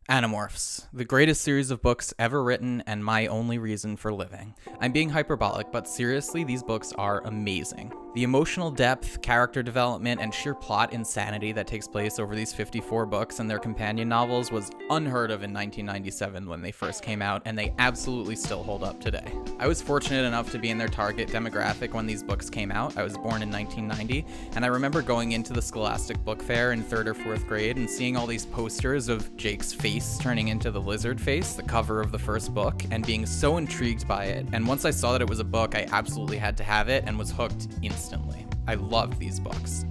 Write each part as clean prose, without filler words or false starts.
Animorphs, the greatest series of books ever written and my only reason for living. I'm being hyperbolic, but seriously, these books are amazing. The emotional depth, character development, and sheer plot insanity that takes place over these 54 books and their companion novels was unheard of in 1997 when they first came out, and they absolutely still hold up today. I was fortunate enough to be in their target demographic when these books came out. I was born in 1990, and I remember going into the Scholastic Book Fair in 3rd or 4th grade and seeing all these posters of Jake's face turning into the lizard face, the cover of the first book, and being so intrigued by it. And once I saw that it was a book, I absolutely had to have it and was hooked instantly. I loved these books.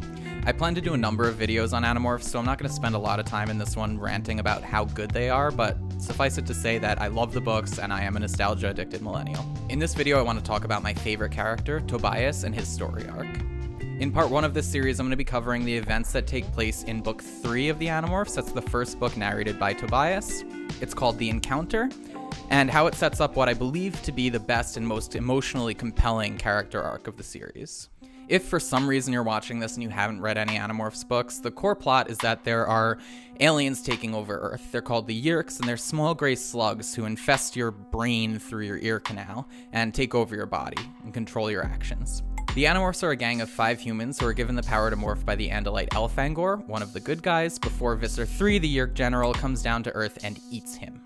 I plan to do a number of videos on Animorphs, so I'm not going to spend a lot of time in this one ranting about how good they are, but suffice it to say that I love the books and I am a nostalgia-addicted millennial. In this video, I want to talk about my favorite character, Tobias, and his story arc. In part 1 of this series, I'm going to be covering the events that take place in book 3 of the Animorphs. That's the first book narrated by Tobias. It's called The Encounter, and how it sets up what I believe to be the best and most emotionally compelling character arc of the series. If for some reason you're watching this and you haven't read any Animorphs books, the core plot is that there are aliens taking over Earth. They're called the Yeerks, and they're small gray slugs who infest your brain through your ear canal and take over your body and control your actions. The Animorphs are a gang of 5 humans who are given the power to morph by the Andalite Elfangor, one of the good guys, before Visser III, the Yeerk general, comes down to Earth and eats him.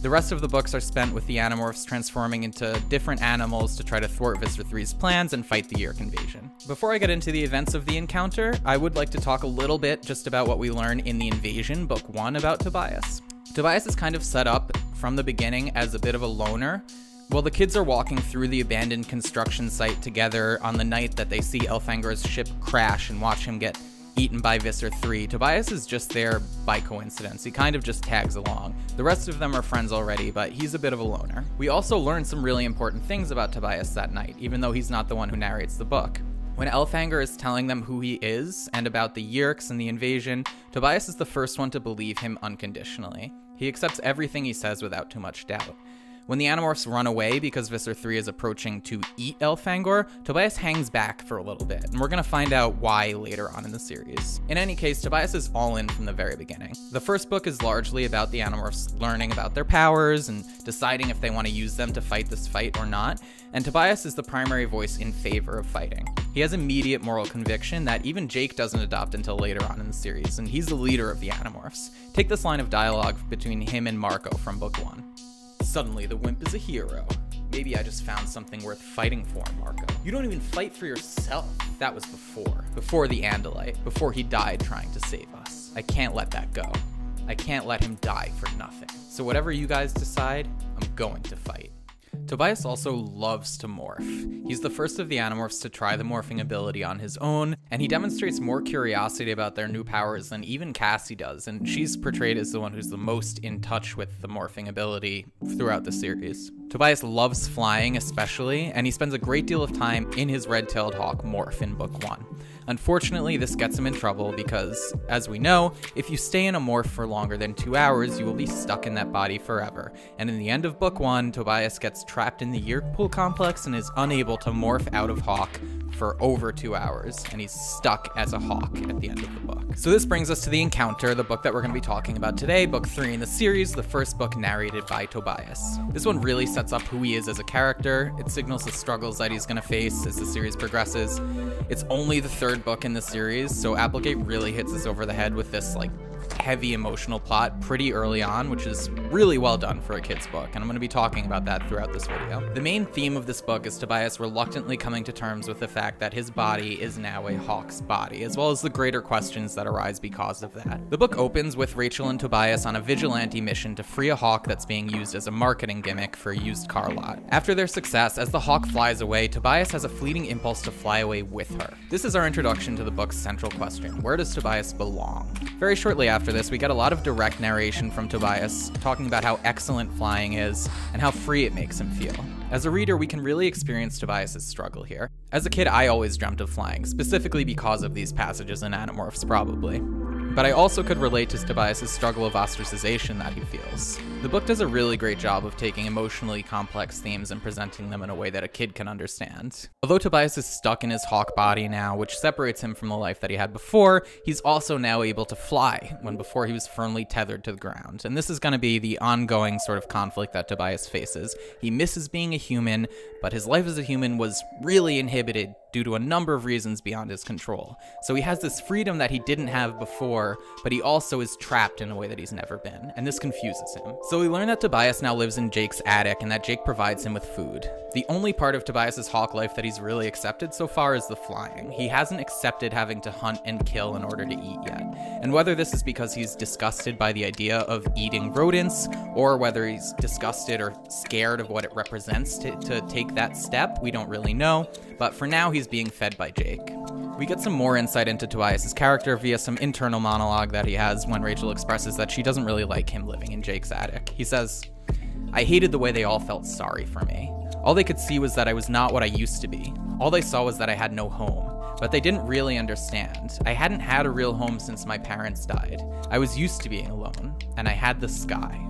The rest of the books are spent with the Animorphs transforming into different animals to try to thwart Visser III's plans and fight the Yeerk invasion. Before I get into the events of The Encounter, I would like to talk a little bit just about what we learn in The Invasion, book 1, about Tobias. Tobias is kind of set up from the beginning as a bit of a loner. While the kids are walking through the abandoned construction site together on the night that they see Elfangor's ship crash and watch him get eaten by Visser III, Tobias is just there by coincidence. He kind of just tags along. The rest of them are friends already, but he's a bit of a loner. We also learn some really important things about Tobias that night, even though he's not the one who narrates the book. When Elfangor is telling them who he is and about the Yeerks and the invasion, Tobias is the first one to believe him unconditionally. He accepts everything he says without too much doubt. When the Animorphs run away because Visser III is approaching to eat Elfangor, Tobias hangs back for a little bit, and we're going to find out why later on in the series. In any case, Tobias is all in from the very beginning. The first book is largely about the Animorphs learning about their powers and deciding if they want to use them to fight this fight or not, and Tobias is the primary voice in favor of fighting. He has immediate moral conviction that even Jake doesn't adopt until later on in the series, and he's the leader of the Animorphs. Take this line of dialogue between him and Marco from book 1. Suddenly, the wimp is a hero. Maybe I just found something worth fighting for, Marco. You don't even fight for yourself. That was before the Andalite, before he died trying to save us. I can't let that go. I can't let him die for nothing. So whatever you guys decide, I'm going to fight. Tobias also loves to morph. He's the first of the Animorphs to try the morphing ability on his own, and he demonstrates more curiosity about their new powers than even Cassie does, and she's portrayed as the one who's the most in touch with the morphing ability throughout the series. Tobias loves flying especially, and he spends a great deal of time in his red-tailed hawk morph in book 1. Unfortunately, this gets him in trouble because, as we know, if you stay in a morph for longer than 2 hours, you will be stuck in that body forever. And in the end of book 1, Tobias gets trapped in the Yeerk pool complex and is unable to morph out of hawk for over 2 hours, and he's stuck as a hawk at the end of the book. So this brings us to The Encounter, the book that we're going to be talking about today, book 3 in the series, the first book narrated by Tobias. This one really sets up who he is as a character. It signals the struggles that he's going to face as the series progresses. It's only the 3rd book in the series, so Applegate really hits us over the head with this heavy emotional plot pretty early on, which is really well done for a kid's book, and I'm going to be talking about that throughout this video. The main theme of this book is Tobias reluctantly coming to terms with the fact that his body is now a hawk's body, as well as the greater questions that arise because of that. The book opens with Rachel and Tobias on a vigilante mission to free a hawk that's being used as a marketing gimmick for a used car lot. After their success, as the hawk flies away, Tobias has a fleeting impulse to fly away with her. This is our introduction to the book's central question: where does Tobias belong? Very shortly after this, we get a lot of direct narration from Tobias, talking about how excellent flying is and how free it makes him feel. As a reader, we can really experience Tobias' struggle here. As a kid, I always dreamt of flying, specifically because of these passages in Animorphs, probably. but I also could relate to Tobias' struggle of ostracization that he feels. The book does a really great job of taking emotionally complex themes and presenting them in a way that a kid can understand. Although Tobias is stuck in his hawk body now, which separates him from the life that he had before, he's also now able to fly, when before he was firmly tethered to the ground. And this is going to be the ongoing sort of conflict that Tobias faces. He misses being a human, but his life as a human was really inhibited due to a number of reasons beyond his control. So he has this freedom that he didn't have before, but he also is trapped in a way that he's never been, and this confuses him. So we learn that Tobias now lives in Jake's attic and that Jake provides him with food. The only part of Tobias's hawk life that he's really accepted so far is the flying. He hasn't accepted having to hunt and kill in order to eat yet. And whether this is because he's disgusted by the idea of eating rodents, or whether he's disgusted or scared of what it represents to take that step, we don't really know. But for now, he's being fed by Jake. We get some more insight into Tobias' character via some internal monologue that he has when Rachel expresses that she doesn't really like him living in Jake's attic. He says, "I hated the way they all felt sorry for me. All they could see was that I was not what I used to be. All they saw was that I had no home. But they didn't really understand. I hadn't had a real home since my parents died. I was used to being alone, and I had the sky."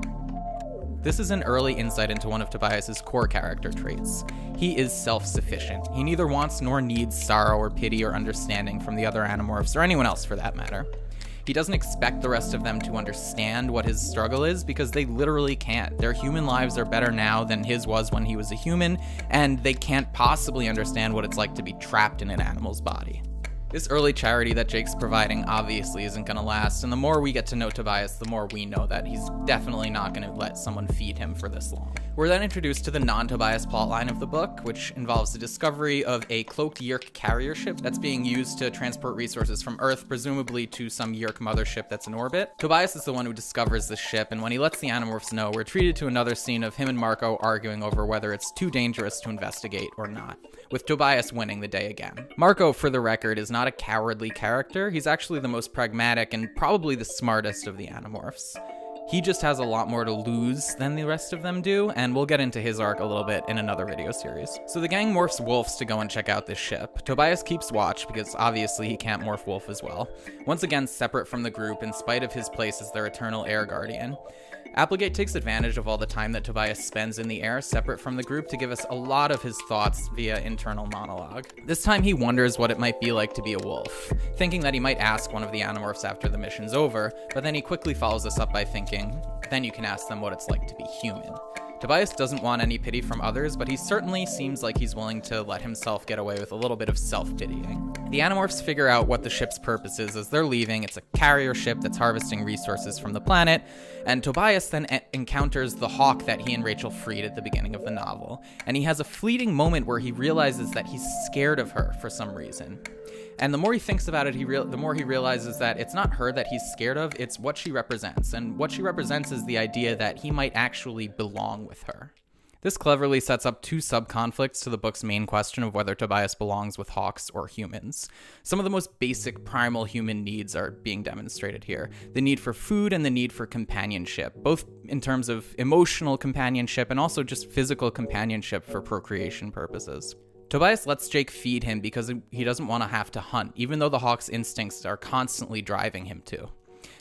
This is an early insight into one of Tobias's core character traits. He is self-sufficient. He neither wants nor needs sorrow or pity or understanding from the other Animorphs, or anyone else for that matter. He doesn't expect the rest of them to understand what his struggle is because they literally can't. Their human lives are better now than his was when he was a human, and they can't possibly understand what it's like to be trapped in an animal's body. This early charity that Jake's providing obviously isn't going to last, and the more we get to know Tobias, the more we know that he's definitely not going to let someone feed him for this long. We're then introduced to the non-Tobias plotline of the book, which involves the discovery of a cloaked Yeerk carrier ship that's being used to transport resources from Earth, presumably to some Yeerk mothership that's in orbit. Tobias is the one who discovers the ship, and when he lets the Animorphs know, we're treated to another scene of him and Marco arguing over whether it's too dangerous to investigate or not, with Tobias winning the day again. Marco, for the record, is not a cowardly character. He's actually the most pragmatic and probably the smartest of the Animorphs. He just has a lot more to lose than the rest of them do, and we'll get into his arc a little bit in another video series. So the gang morphs wolves to go and check out this ship. Tobias keeps watch, because obviously he can't morph wolf as well. Once again separate from the group, in spite of his place as their eternal air guardian. Applegate takes advantage of all the time that Tobias spends in the air separate from the group to give us a lot of his thoughts via internal monologue. This time he wonders what it might be like to be a wolf, thinking that he might ask one of the Animorphs after the mission's over, but then he quickly follows this up by thinking, then you can ask them what it's like to be human. Tobias doesn't want any pity from others, but he certainly seems like he's willing to let himself get away with a little bit of self-pitying. The Animorphs figure out what the ship's purpose is as they're leaving. It's a carrier ship that's harvesting resources from the planet, and Tobias then encounters the hawk that he and Rachel freed at the beginning of the novel, and he has a fleeting moment where he realizes that he's scared of her for some reason. And the more he thinks about it, the more he realizes that it's not her that he's scared of, it's what she represents. And what she represents is the idea that he might actually belong with her. This cleverly sets up two sub-conflicts to the book's main question of whether Tobias belongs with hawks or humans. Some of the most basic primal human needs are being demonstrated here. The need for food and the need for companionship, both in terms of emotional companionship and also just physical companionship for procreation purposes. Tobias lets Jake feed him because he doesn't want to have to hunt, even though the hawk's instincts are constantly driving him to.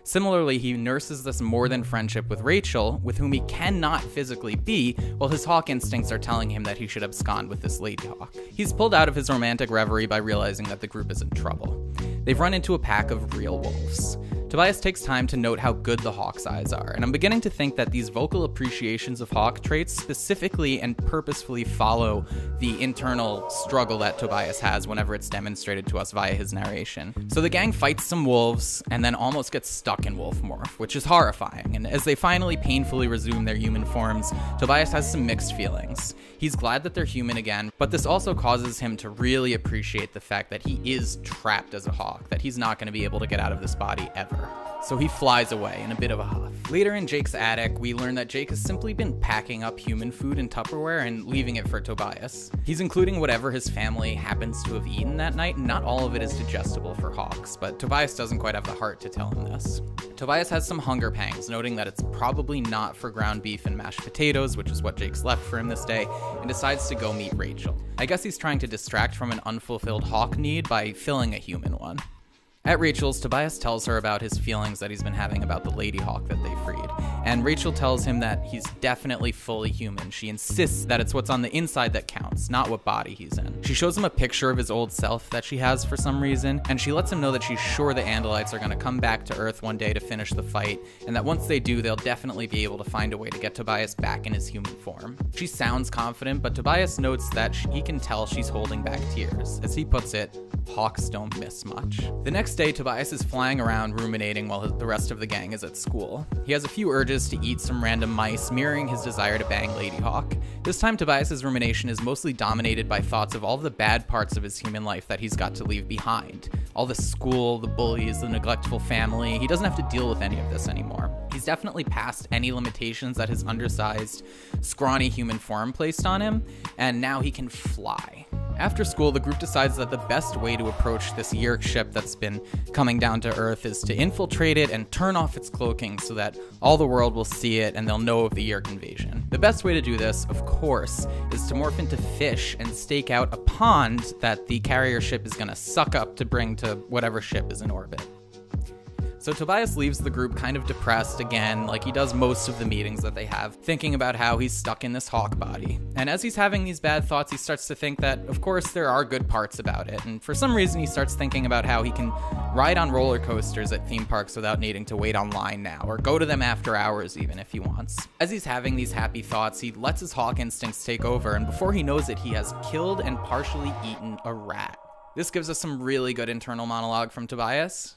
Similarly, he nurses this more than friendship with Rachel, with whom he cannot physically be, while his hawk instincts are telling him that he should abscond with this lady hawk. He's pulled out of his romantic reverie by realizing that the group is in trouble. They've run into a pack of real wolves. Tobias takes time to note how good the hawk's eyes are, and I'm beginning to think that these vocal appreciations of hawk traits specifically and purposefully follow the internal struggle that Tobias has whenever it's demonstrated to us via his narration. So the gang fights some wolves and then almost gets stuck in wolf morph, which is horrifying, and as they finally painfully resume their human forms, Tobias has some mixed feelings. He's glad that they're human again, but this also causes him to really appreciate the fact that he is trapped as a hawk, that he's not going to be able to get out of this body ever. So he flies away in a bit of a huff. Later in Jake's attic, we learn that Jake has simply been packing up human food in Tupperware and leaving it for Tobias. He's including whatever his family happens to have eaten that night, and not all of it is digestible for hawks, but Tobias doesn't quite have the heart to tell him this. Tobias has some hunger pangs, noting that it's probably not for ground beef and mashed potatoes, which is what Jake's left for him this day, and decides to go meet Rachel. I guess he's trying to distract from an unfulfilled hawk need by filling a human one. At Rachel's, Tobias tells her about his feelings that he's been having about the Lady Hawk that they freed, and Rachel tells him that he's definitely fully human. She insists that it's what's on the inside that counts, not what body he's in. She shows him a picture of his old self that she has for some reason, and she lets him know that she's sure the Andalites are going to come back to Earth one day to finish the fight, and that once they do, they'll definitely be able to find a way to get Tobias back in his human form. She sounds confident, but Tobias notes that he can tell she's holding back tears. As he puts it, hawks don't miss much. The next day, Tobias is flying around ruminating while the rest of the gang is at school. He has a few urges to eat some random mice, mirroring his desire to bang Lady Hawk. This time, Tobias's rumination is mostly dominated by thoughts of all the bad parts of his human life that he's got to leave behind. All the school, the bullies, the neglectful family. He doesn't have to deal with any of this anymore. He's definitely past any limitations that his undersized, scrawny human form placed on him, and now he can fly. After school, the group decides that the best way to approach this Yeerk ship that's been coming down to Earth is to infiltrate it and turn off its cloaking so that all the world will see it and they'll know of the Yeerk invasion. The best way to do this, of course, is to morph into fish and stake out a pond that the carrier ship is going to suck up to bring to whatever ship is in orbit. So Tobias leaves the group kind of depressed again, like he does most of the meetings that they have, thinking about how he's stuck in this hawk body. And as he's having these bad thoughts, he starts to think that, of course, there are good parts about it. And for some reason, he starts thinking about how he can ride on roller coasters at theme parks without needing to wait online now, or go to them after hours even if he wants. As he's having these happy thoughts, he lets his hawk instincts take over, and before he knows it, he has killed and partially eaten a rat. This gives us some really good internal monologue from Tobias.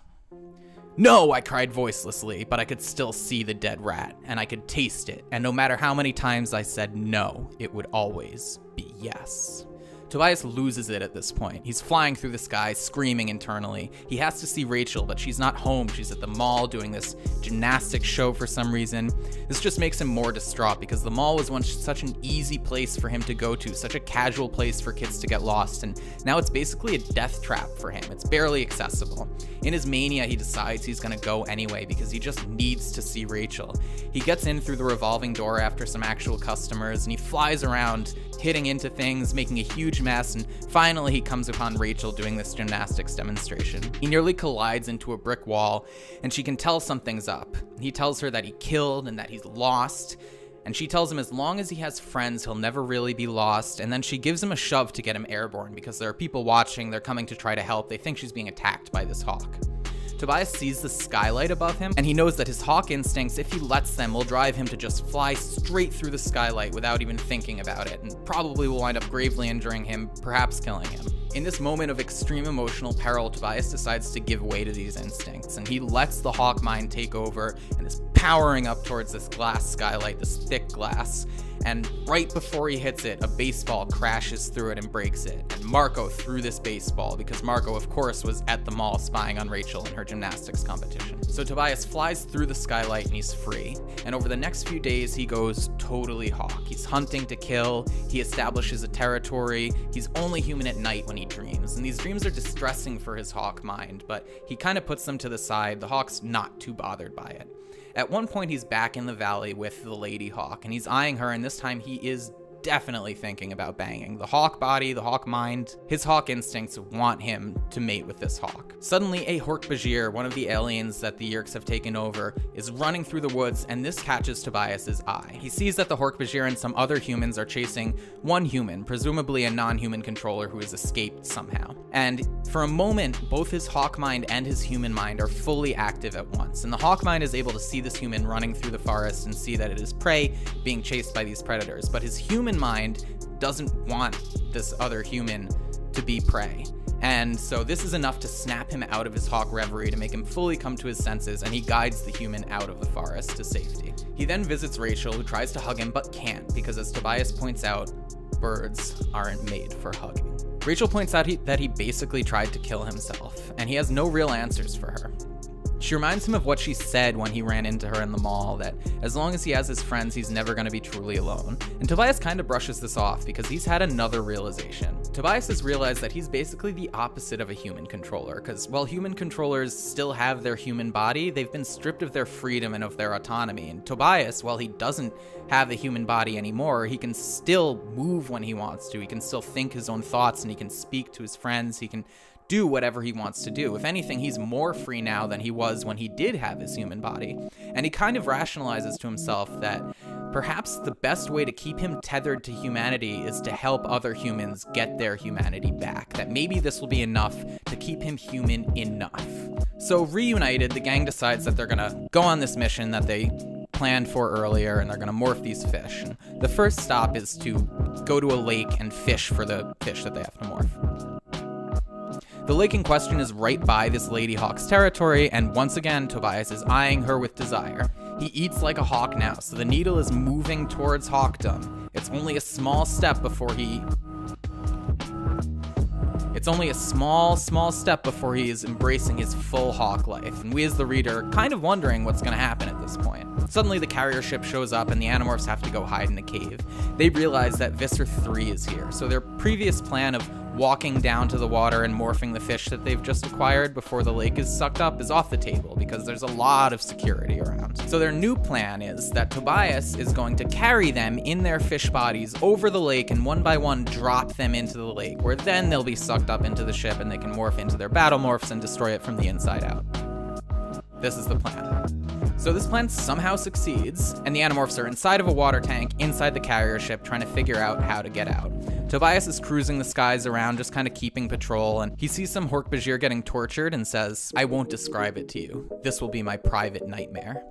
"No," I cried voicelessly, but I could still see the dead rat, and I could taste it, and no matter how many times I said no, it would always be yes. Tobias loses it at this point. He's flying through the sky, screaming internally. He has to see Rachel, but she's not home. She's at the mall doing this gymnastics show for some reason. This just makes him more distraught because the mall was once such an easy place for him to go to, such a casual place for kids to get lost, and now it's basically a death trap for him. It's barely accessible. In his mania, he decides he's gonna go anyway because he just needs to see Rachel. He gets in through the revolving door after some actual customers, and he flies around, hitting into things, making a huge mess, and finally he comes upon Rachel doing this gymnastics demonstration. He nearly collides into a brick wall, and she can tell something's up. He tells her that he killed and that he's lost, and she tells him as long as he has friends, he'll never really be lost, and then she gives him a shove to get him airborne because there are people watching, they're coming to try to help, they think she's being attacked by this hawk. Tobias sees the skylight above him, and he knows that his hawk instincts, if he lets them, will drive him to just fly straight through the skylight without even thinking about it, and probably will wind up gravely injuring him, perhaps killing him. In this moment of extreme emotional peril, Tobias decides to give way to these instincts, and he lets the hawk mind take over and is powering up towards this glass skylight, this thick glass. And right before he hits it, a baseball crashes through it and breaks it. And Marco threw this baseball because Marco, of course, was at the mall spying on Rachel in her gymnastics competition. So Tobias flies through the skylight and he's free. And over the next few days, he goes totally hawk. He's hunting to kill. He establishes a territory. He's only human at night when he dreams. And these dreams are distressing for his hawk mind, but he kind of puts them to the side. The hawk's not too bothered by it. At one point, he's back in the valley with the Lady Hawk, and he's eyeing her, and this time he is definitely thinking about banging. The hawk body, the hawk mind, his hawk instincts want him to mate with this hawk. Suddenly, a Hork-Bajir, one of the aliens that the Yeerks have taken over, is running through the woods, and this catches Tobias's eye. He sees that the Hork-Bajir and some other humans are chasing one human, presumably a non-human controller who has escaped somehow. And for a moment, both his hawk mind and his human mind are fully active at once, and the hawk mind is able to see this human running through the forest and see that it is prey being chased by these predators, but his human mind doesn't want this other human to be prey. And so this is enough to snap him out of his hawk reverie, to make him fully come to his senses, and he guides the human out of the forest to safety. He then visits Rachel, who tries to hug him but can't, because as Tobias points out, birds aren't made for hugging. Rachel points out that he basically tried to kill himself, and he has no real answers for her. She reminds him of what she said when he ran into her in the mall, that as long as he has his friends, he's never going to be truly alone. And Tobias kind of brushes this off because he's had another realization. Tobias has realized that he's basically the opposite of a human controller, because while human controllers still have their human body, they've been stripped of their freedom and of their autonomy. And Tobias, while he doesn't have a human body anymore, he can still move when he wants to. He can still think his own thoughts, and he can speak to his friends. He can do whatever he wants to do. If anything, he's more free now than he was when he did have his human body. And he kind of rationalizes to himself that perhaps the best way to keep him tethered to humanity is to help other humans get their humanity back. That maybe this will be enough to keep him human enough. So reunited, the gang decides that they're gonna go on this mission that they planned for earlier, and they're gonna morph these fish. And the first stop is to go to a lake and fish for the fish that they have to morph. The lake in question is right by this Lady Hawk's territory, and once again, Tobias is eyeing her with desire. He eats like a hawk now, so the needle is moving towards hawkdom. It's only a small step before he is embracing his full hawk life, and we as the reader are kind of wondering what's going to happen at this point. Suddenly the carrier ship shows up and the Animorphs have to go hide in a cave. They realize that Visser 3 is here, so their previous plan of walking down to the water and morphing the fish that they've just acquired before the lake is sucked up is off the table because there's a lot of security around. So their new plan is that Tobias is going to carry them in their fish bodies over the lake and one by one drop them into the lake, where then they'll be sucked up into the ship and they can morph into their battle morphs and destroy it from the inside out. This is the plan. So this plan somehow succeeds, and the Animorphs are inside of a water tank inside the carrier ship trying to figure out how to get out. Tobias is cruising the skies around, just kind of keeping patrol, and he sees some Hork-Bajir getting tortured and says, "I won't describe it to you. This will be my private nightmare."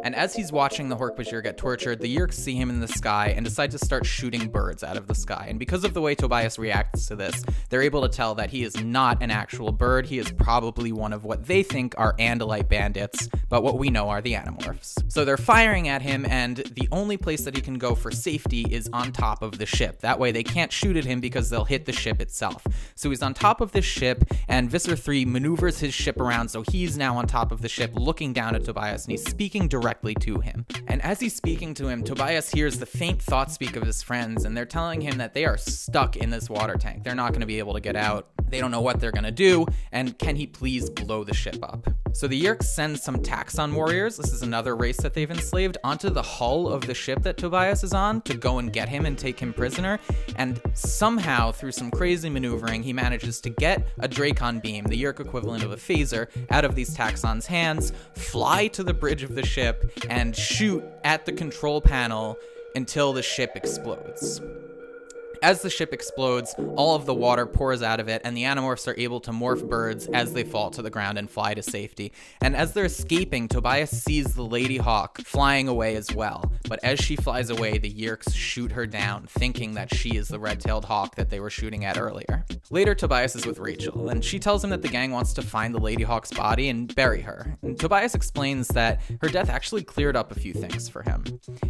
And as he's watching the Hork-Bajir get tortured, the Yeerks see him in the sky and decide to start shooting birds out of the sky. And because of the way Tobias reacts to this, they're able to tell that he is not an actual bird. He is probably one of what they think are Andalite bandits, but what we know are the Animorphs. So they're firing at him, and the only place that he can go for safety is on top of the ship. That way they can't shoot at him because they'll hit the ship itself. So he's on top of this ship, and Visser 3 maneuvers his ship around so he's now on top of the ship looking down at Tobias, and he's speaking directly to him. And as he's speaking to him, Tobias hears the faint thought speak of his friends, and they're telling him that they are stuck in this water tank. They're not going to be able to get out. They don't know what they're going to do, and can he please blow the ship up? So the Yeerks send some Taxxon warriors, this is another race that they've enslaved, onto the hull of the ship that Tobias is on to go and get him and take him prisoner, and somehow, through some crazy maneuvering, he manages to get a Dracon beam, the Yeerk equivalent of a phaser, out of these Taxxon's hands, fly to the bridge of the ship, and shoot at the control panel until the ship explodes. As the ship explodes, all of the water pours out of it, and the Animorphs are able to morph birds as they fall to the ground and fly to safety. And as they're escaping, Tobias sees the Lady Hawk flying away as well. But as she flies away, the Yeerks shoot her down, thinking that she is the red-tailed hawk that they were shooting at earlier. Later, Tobias is with Rachel, and she tells him that the gang wants to find the Lady Hawk's body and bury her. And Tobias explains that her death actually cleared up a few things for him.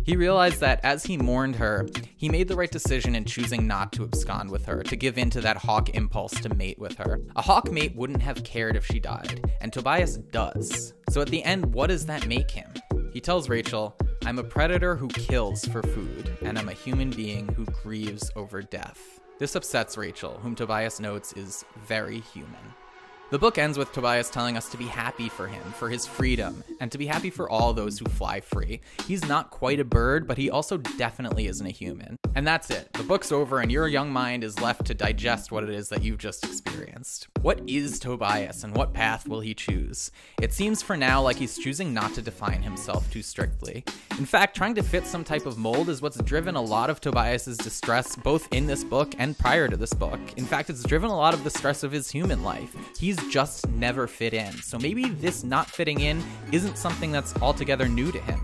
He realized that as he mourned her, he made the right decision in choosing not to abscond with her, to give in to that hawk impulse to mate with her. A hawk mate wouldn't have cared if she died, and Tobias does. So at the end, what does that make him? He tells Rachel, "I'm a predator who kills for food, and I'm a human being who grieves over death." This upsets Rachel, whom Tobias notes is very human. The book ends with Tobias telling us to be happy for him, for his freedom, and to be happy for all those who fly free. He's not quite a bird, but he also definitely isn't a human. And that's it. The book's over, and your young mind is left to digest what it is that you've just experienced. What is Tobias, and what path will he choose? It seems for now like he's choosing not to define himself too strictly. In fact, trying to fit some type of mold is what's driven a lot of Tobias's distress, both in this book and prior to this book. In fact, it's driven a lot of the stress of his human life. He's just never fit in. So maybe this not fitting in isn't something that's altogether new to him.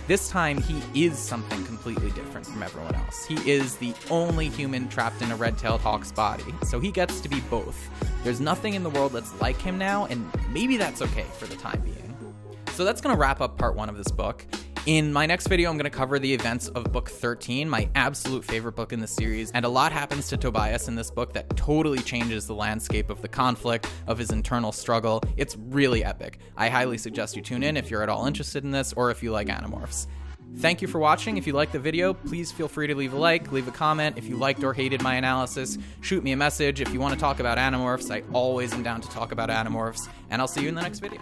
This time, he is something completely different from everyone else. He is the only human trapped in a red-tailed hawk's body, so he gets to be both. There's nothing in the world that's like him now, and maybe that's okay for the time being. So that's going to wrap up part 1 of this book. In my next video, I'm going to cover the events of book 13, my absolute favorite book in the series, and a lot happens to Tobias in this book that totally changes the landscape of the conflict, of his internal struggle. It's really epic. I highly suggest you tune in if you're at all interested in this, or if you like Animorphs. Thank you for watching. If you liked the video, please feel free to leave a like, leave a comment. If you liked or hated my analysis, shoot me a message. If you want to talk about Animorphs, I always am down to talk about Animorphs, and I'll see you in the next video.